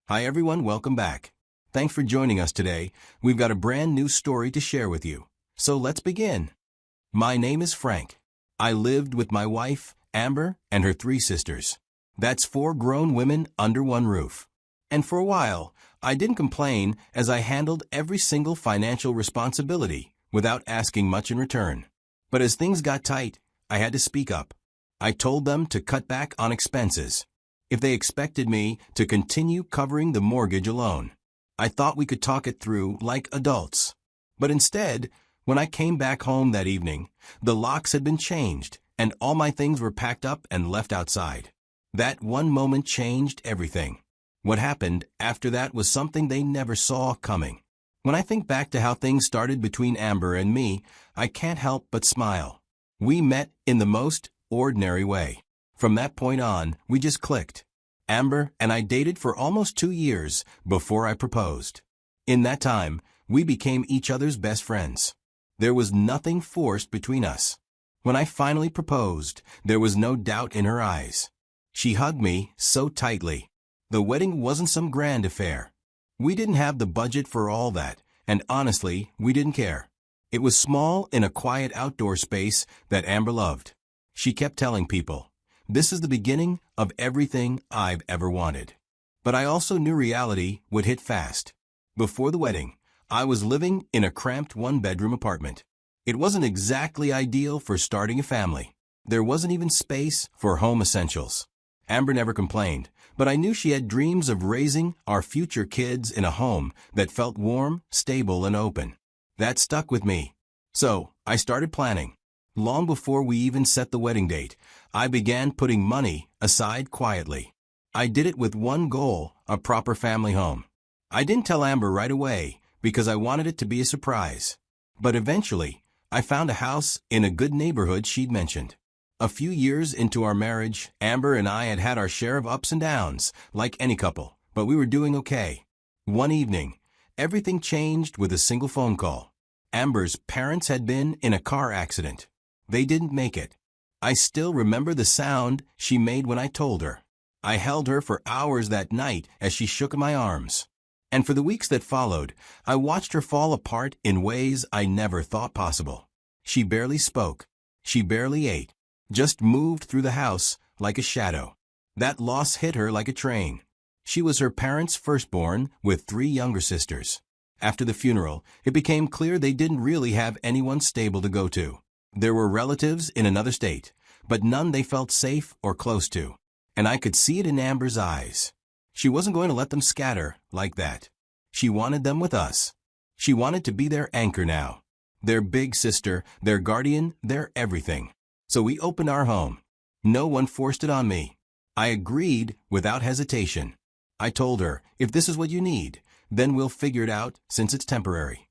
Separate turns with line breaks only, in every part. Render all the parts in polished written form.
Hi everyone, welcome back. Thanks for joining us today. We've got a brand new story to share with you. So let's begin. My name is Frank. I lived with my wife, Amber, and her 3 sisters. That's 4 grown women under one roof. And for a while, I didn't complain as I handled every single financial responsibility without asking much in return. But as things got tight, I had to speak up. I told them to cut back on expenses if they expected me to continue covering the mortgage alone. I thought we could talk it through like adults. But instead, when I came back home that evening, the locks had been changed and all my things were packed up and left outside. That one moment changed everything. What happened after that was something they never saw coming. When I think back to how things started between Amber and me, I can't help but smile. We met in the most ordinary way. From that point on, we just clicked. Amber and I dated for almost 2 years before I proposed. In that time, we became each other's best friends. There was nothing forced between us. When I finally proposed, there was no doubt in her eyes. She hugged me so tightly. The wedding wasn't some grand affair. We didn't have the budget for all that, and honestly, we didn't care. It was small in a quiet outdoor space that Amber loved. She kept telling people, "This is the beginning of everything I've ever wanted." But I also knew reality would hit fast. Before the wedding, I was living in a cramped 1-bedroom apartment. It wasn't exactly ideal for starting a family. There wasn't even space for home essentials. Amber never complained, but I knew she had dreams of raising our future kids in a home that felt warm, stable, and open. That stuck with me. So, I started planning. Long before we even set the wedding date, I began putting money aside quietly. I did it with one goal, a proper family home. I didn't tell Amber right away because I wanted it to be a surprise. But eventually, I found a house in a good neighborhood she'd mentioned. A few years into our marriage, Amber and I had had our share of ups and downs, like any couple, but we were doing okay. One evening, everything changed with a single phone call. Amber's parents had been in a car accident. They didn't make it. I still remember the sound she made when I told her. I held her for hours that night as she shook in my arms. And for the weeks that followed, I watched her fall apart in ways I never thought possible. She barely spoke. She barely ate. Just moved through the house like a shadow. That loss hit her like a train. She was her parents' firstborn with 3 younger sisters. After the funeral, it became clear they didn't really have anyone stable to go to. There were relatives in another state, but none they felt safe or close to. And I could see it in Amber's eyes. She wasn't going to let them scatter like that. She wanted them with us. She wanted to be their anchor now. Their big sister, their guardian, their everything. So we opened our home. No one forced it on me. I agreed without hesitation. I told her, if this is what you need, then we'll figure it out since it's temporary.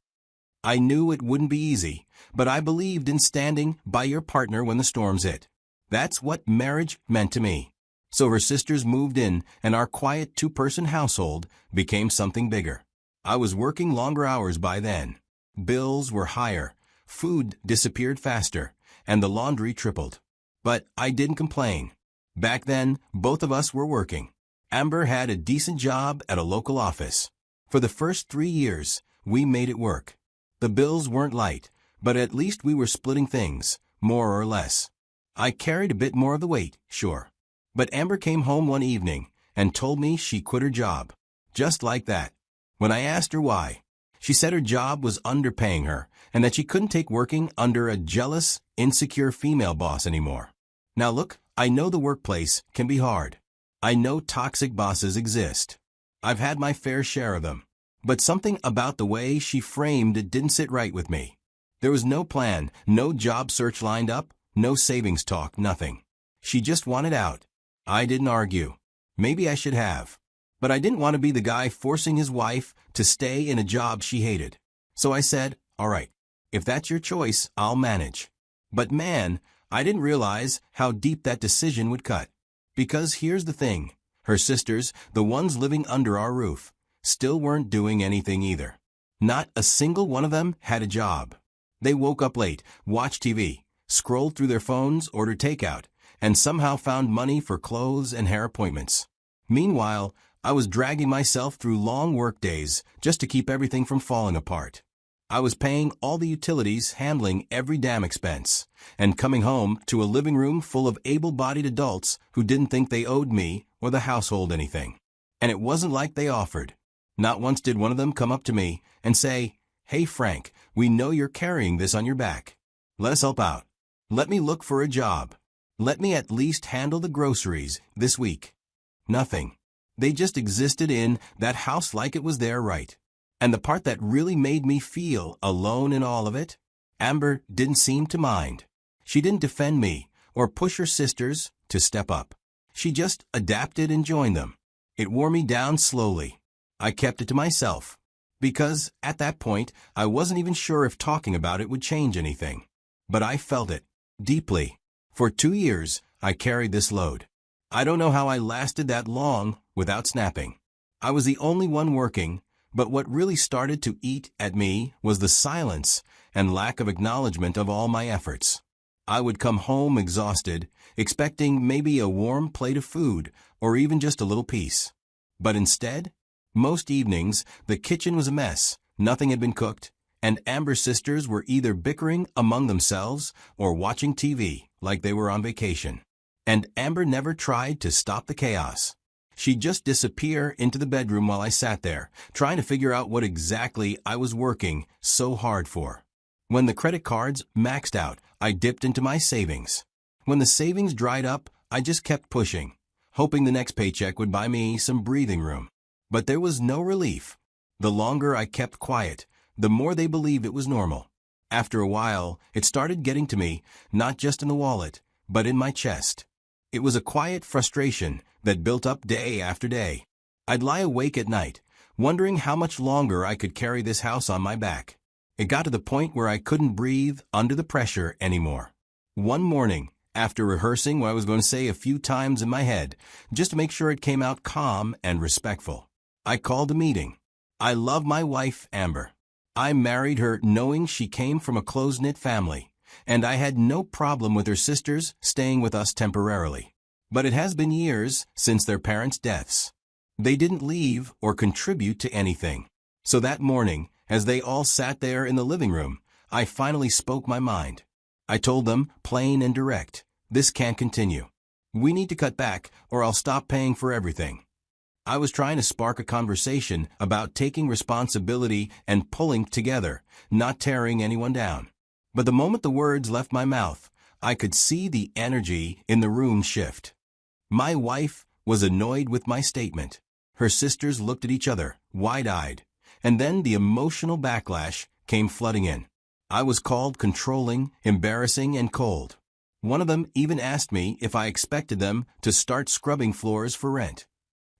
I knew it wouldn't be easy, but I believed in standing by your partner when the storms hit. That's what marriage meant to me. So her sisters moved in, and our quiet 2-person household became something bigger. I was working longer hours by then. Bills were higher, food disappeared faster, and the laundry tripled. But I didn't complain. Back then, both of us were working. Amber had a decent job at a local office. For the first 3 years, we made it work. The bills weren't light, but at least we were splitting things, more or less. I carried a bit more of the weight, sure. But Amber came home one evening and told me she quit her job. Just like that. When I asked her why, she said her job was underpaying her and that she couldn't take working under a jealous, insecure female boss anymore. Now look, I know the workplace can be hard. I know toxic bosses exist. I've had my fair share of them. But something about the way she framed it didn't sit right with me. There was no plan, no job search lined up, no savings talk, nothing. She just wanted out. I didn't argue. Maybe I should have. But I didn't want to be the guy forcing his wife to stay in a job she hated. So I said, all right, if that's your choice, I'll manage. But man, I didn't realize how deep that decision would cut. Because here's the thing. Her sisters, the ones living under our roof, still weren't doing anything either. Not a single one of them had a job. They woke up late, watched TV, scrolled through their phones, ordered takeout, and somehow found money for clothes and hair appointments. Meanwhile, I was dragging myself through long work days just to keep everything from falling apart. I was paying all the utilities, handling every damn expense, and coming home to a living room full of able-bodied adults who didn't think they owed me or the household anything. And it wasn't like they offered. Not once did one of them come up to me and say, "Hey Frank, we know you're carrying this on your back. Let us help out. Let me look for a job. Let me at least handle the groceries this week." Nothing. They just existed in that house like it was their right. And the part that really made me feel alone in all of it, Amber didn't seem to mind. She didn't defend me or push her sisters to step up. She just adapted and joined them. It wore me down slowly. I kept it to myself, because at that point I wasn't even sure if talking about it would change anything. But I felt it, deeply. For 2 years, I carried this load. I don't know how I lasted that long without snapping. I was the only one working, but what really started to eat at me was the silence and lack of acknowledgement of all my efforts. I would come home exhausted, expecting maybe a warm plate of food or even just a little peace. But instead, most evenings, the kitchen was a mess, nothing had been cooked, and Amber's sisters were either bickering among themselves or watching TV like they were on vacation. And Amber never tried to stop the chaos. She'd just disappear into the bedroom while I sat there, trying to figure out what exactly I was working so hard for. When the credit cards maxed out, I dipped into my savings. When the savings dried up, I just kept pushing, hoping the next paycheck would buy me some breathing room. But there was no relief. The longer I kept quiet, the more they believed it was normal. After a while, it started getting to me, not just in the wallet, but in my chest. It was a quiet frustration that built up day after day. I'd lie awake at night, wondering how much longer I could carry this house on my back. It got to the point where I couldn't breathe under the pressure anymore. One morning, after rehearsing what I was going to say a few times in my head, just to make sure it came out calm and respectful, I called a meeting. I love my wife, Amber. I married her knowing she came from a close-knit family, and I had no problem with her sisters staying with us temporarily. But it has been years since their parents' deaths. They didn't leave or contribute to anything. So that morning, as they all sat there in the living room, I finally spoke my mind. I told them, plain and direct, this can't continue. We need to cut back or I'll stop paying for everything. I was trying to spark a conversation about taking responsibility and pulling together, not tearing anyone down. But the moment the words left my mouth, I could see the energy in the room shift. My wife was annoyed with my statement. Her sisters looked at each other, wide-eyed, and then the emotional backlash came flooding in. I was called controlling, embarrassing, and cold. One of them even asked me if I expected them to start scrubbing floors for rent.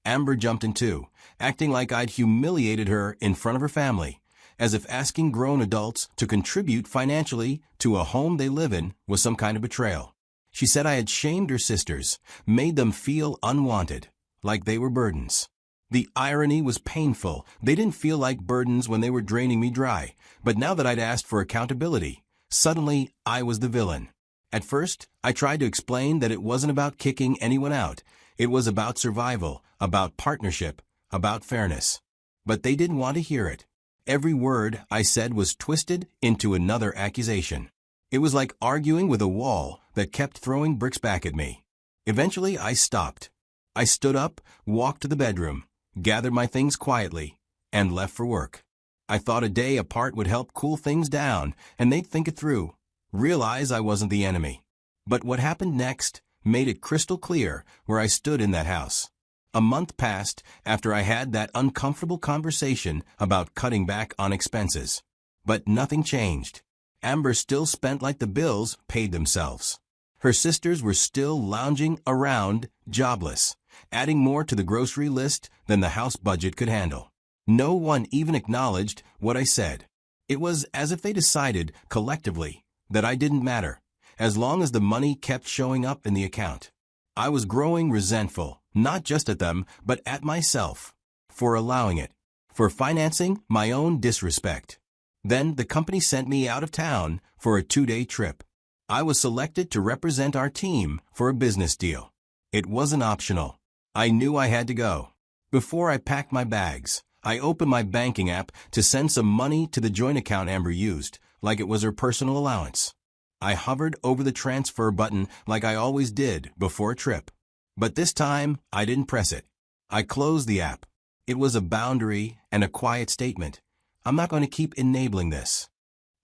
Amber jumped in too, acting like I'd humiliated her in front of her family, as if asking grown adults to contribute financially to a home they live in was some kind of betrayal. She said I had shamed her sisters, made them feel unwanted, like they were burdens. The irony was painful. They didn't feel like burdens when they were draining me dry, but now that I'd asked for accountability, suddenly I was the villain. At first, I tried to explain that it wasn't about kicking anyone out. It was about survival, about partnership, about fairness. But they didn't want to hear it. Every word I said was twisted into another accusation. It was like arguing with a wall that kept throwing bricks back at me. Eventually, I stopped. I stood up, walked to the bedroom, gathered my things quietly, and left for work. I thought a day apart would help cool things down, and they'd think it through, realize I wasn't the enemy. But what happened next made it crystal clear where I stood in that house. A month passed after I had that uncomfortable conversation about cutting back on expenses. But nothing changed. Amber still spent like the bills paid themselves. Her sisters were still lounging around, jobless, adding more to the grocery list than the house budget could handle. No one even acknowledged what I said. It was as if they decided, collectively, that I didn't matter, as long as the money kept showing up in the account. I was growing resentful, not just at them, but at myself, for allowing it, for financing my own disrespect. Then the company sent me out of town for a 2-day trip. I was selected to represent our team for a business deal. It wasn't optional. I knew I had to go. Before I packed my bags, I opened my banking app to send some money to the joint account Amber used, like it was her personal allowance. I hovered over the transfer button like I always did before a trip. But this time, I didn't press it. I closed the app. It was a boundary and a quiet statement. I'm not going to keep enabling this.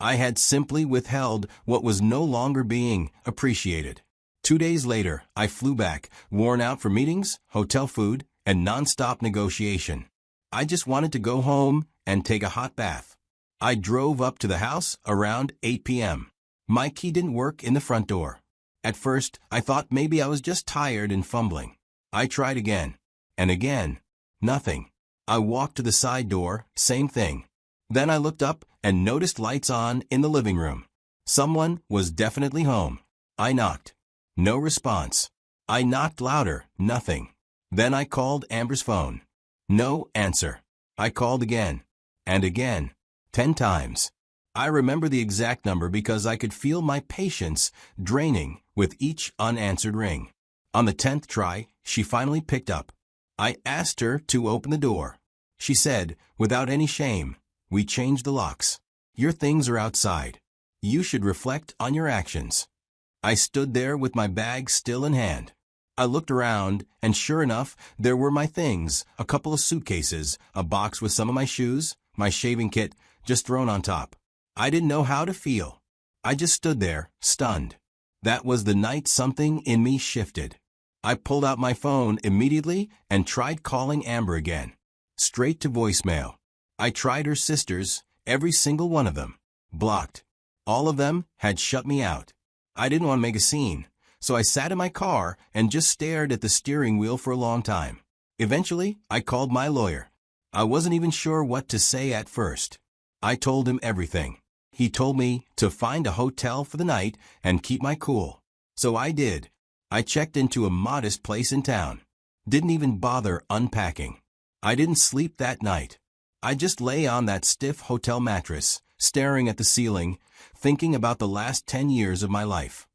I had simply withheld what was no longer being appreciated. 2 days later, I flew back, worn out from meetings, hotel food, and non-stop negotiation. I just wanted to go home and take a hot bath. I drove up to the house around 8 p.m. My key didn't work in the front door. At first, I thought maybe I was just tired and fumbling. I tried again. And again. Nothing. I walked to the side door, same thing. Then I looked up and noticed lights on in the living room. Someone was definitely home. I knocked. No response. I knocked louder, nothing. Then I called Amber's phone. No answer. I called again. And again. 10 times. I remember the exact number because I could feel my patience draining with each unanswered ring. On the 10th try, she finally picked up. I asked her to open the door. She said, without any shame, "We changed the locks. Your things are outside. You should reflect on your actions." I stood there with my bag still in hand. I looked around, and sure enough, there were my things, a couple of suitcases, a box with some of my shoes, my shaving kit, just thrown on top. I didn't know how to feel. I just stood there, stunned. That was the night something in me shifted. I pulled out my phone immediately and tried calling Amber again. Straight to voicemail. I tried her sisters, every single one of them. Blocked. All of them had shut me out. I didn't want to make a scene, so I sat in my car and just stared at the steering wheel for a long time. Eventually, I called my lawyer. I wasn't even sure what to say at first. I told him everything. He told me to find a hotel for the night and keep my cool. So I did. I checked into a modest place in town. Didn't even bother unpacking. I didn't sleep that night. I just lay on that stiff hotel mattress, staring at the ceiling, thinking about the last 10 years of my life.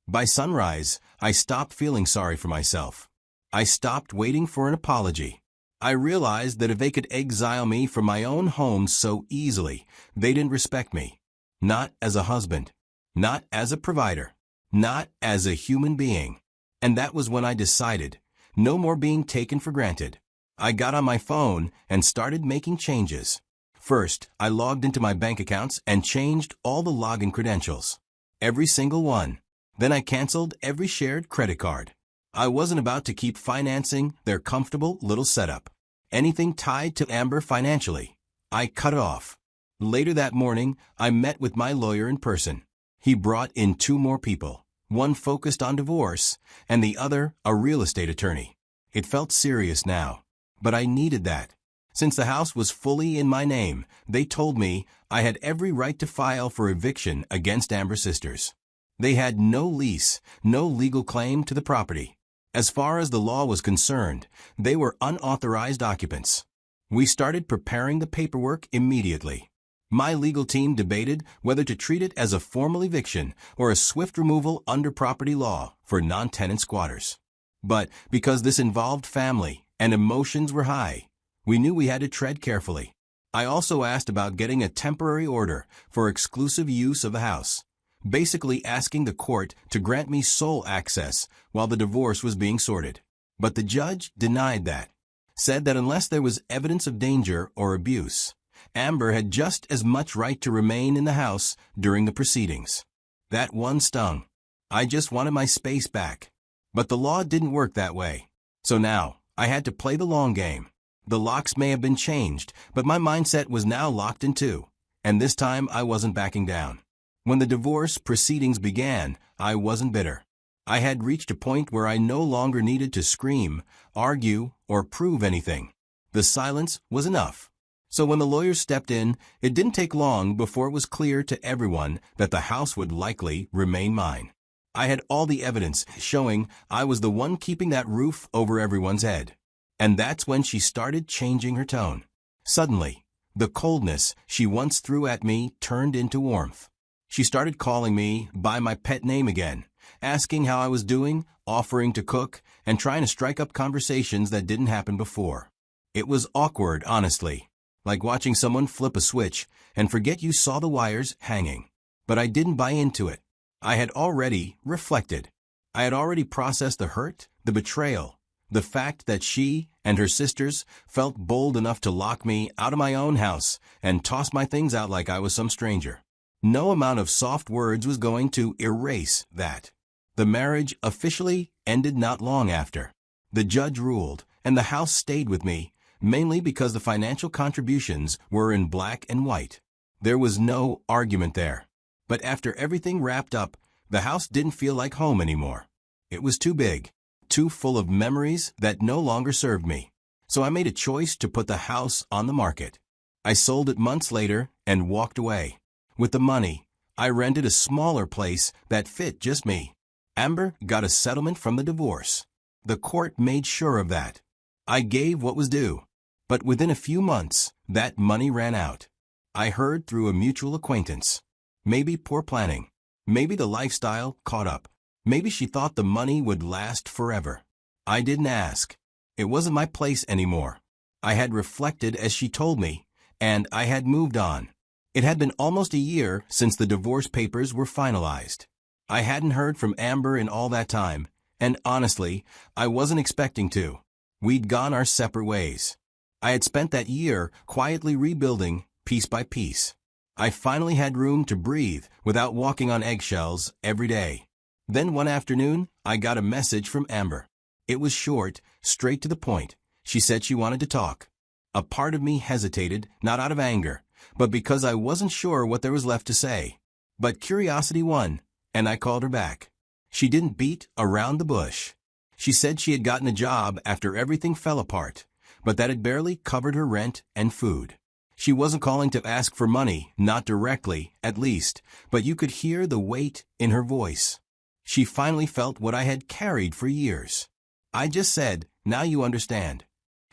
By sunrise, I stopped feeling sorry for myself. I stopped waiting for an apology. I realized that if they could exile me from my own home so easily, they didn't respect me. Not as a husband. Not as a provider. Not as a human being. And that was when I decided, no more being taken for granted. I got on my phone and started making changes. First, I logged into my bank accounts and changed all the login credentials. Every single one. Then I canceled every shared credit card. I wasn't about to keep financing their comfortable little setup. Anything tied to Amber financially, I cut it off. Later that morning, I met with my lawyer in person. He brought in 2 more people, one focused on divorce, and the other a real estate attorney. It felt serious now, but I needed that. Since the house was fully in my name, they told me I had every right to file for eviction against Amber's sisters. They had no lease, no legal claim to the property. As far as the law was concerned, they were unauthorized occupants. We started preparing the paperwork immediately. My legal team debated whether to treat it as a formal eviction or a swift removal under property law for non-tenant squatters. But because this involved family and emotions were high, we knew we had to tread carefully. I also asked about getting a temporary order for exclusive use of the house, basically asking the court to grant me sole access while the divorce was being sorted. But the judge denied that, said that unless there was evidence of danger or abuse, Amber had just as much right to remain in the house during the proceedings. That one stung. I just wanted my space back. But the law didn't work that way. So now, I had to play the long game. The locks may have been changed, but my mindset was now locked in too. And this time I wasn't backing down. When the divorce proceedings began, I wasn't bitter. I had reached a point where I no longer needed to scream, argue, or prove anything. The silence was enough. So when the lawyers stepped in, it didn't take long before it was clear to everyone that the house would likely remain mine. I had all the evidence showing I was the one keeping that roof over everyone's head. And that's when she started changing her tone. Suddenly, the coldness she once threw at me turned into warmth. She started calling me by my pet name again, asking how I was doing, offering to cook, and trying to strike up conversations that didn't happen before. It was awkward, honestly, like watching someone flip a switch and forget you saw the wires hanging. But I didn't buy into it. I had already reflected. I had already processed the hurt, the betrayal, the fact that she and her sisters felt bold enough to lock me out of my own house and toss my things out like I was some stranger. No amount of soft words was going to erase that. The marriage officially ended not long after. The judge ruled, and the house stayed with me, mainly because the financial contributions were in black and white. There was no argument there. But after everything wrapped up, the house didn't feel like home anymore. It was too big, too full of memories that no longer served me. So I made a choice to put the house on the market. I sold it months later and walked away. With the money, I rented a smaller place that fit just me. Amber got a settlement from the divorce. The court made sure of that. I gave what was due. But within a few months, that money ran out. I heard through a mutual acquaintance. Maybe poor planning. Maybe the lifestyle caught up. Maybe she thought the money would last forever. I didn't ask. It wasn't my place anymore. I had reflected as she told me, and I had moved on. It had been almost a year since the divorce papers were finalized. I hadn't heard from Amber in all that time, and honestly, I wasn't expecting to. We'd gone our separate ways. I had spent that year quietly rebuilding, piece by piece. I finally had room to breathe without walking on eggshells every day. Then one afternoon, I got a message from Amber. It was short, straight to the point. She said she wanted to talk. A part of me hesitated, not out of anger, but because I wasn't sure what there was left to say. But curiosity won, and I called her back. She didn't beat around the bush. She said she had gotten a job after everything fell apart, but that it barely covered her rent and food. She wasn't calling to ask for money, not directly, at least, but you could hear the weight in her voice. She finally felt what I had carried for years. I just said, now you understand.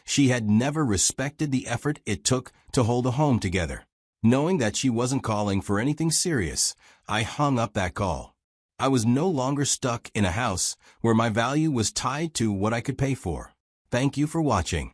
She had never respected the effort it took to hold a home together. Knowing that she wasn't calling for anything serious, I hung up that call. I was no longer stuck in a house where my value was tied to what I could pay for. Thank you for watching.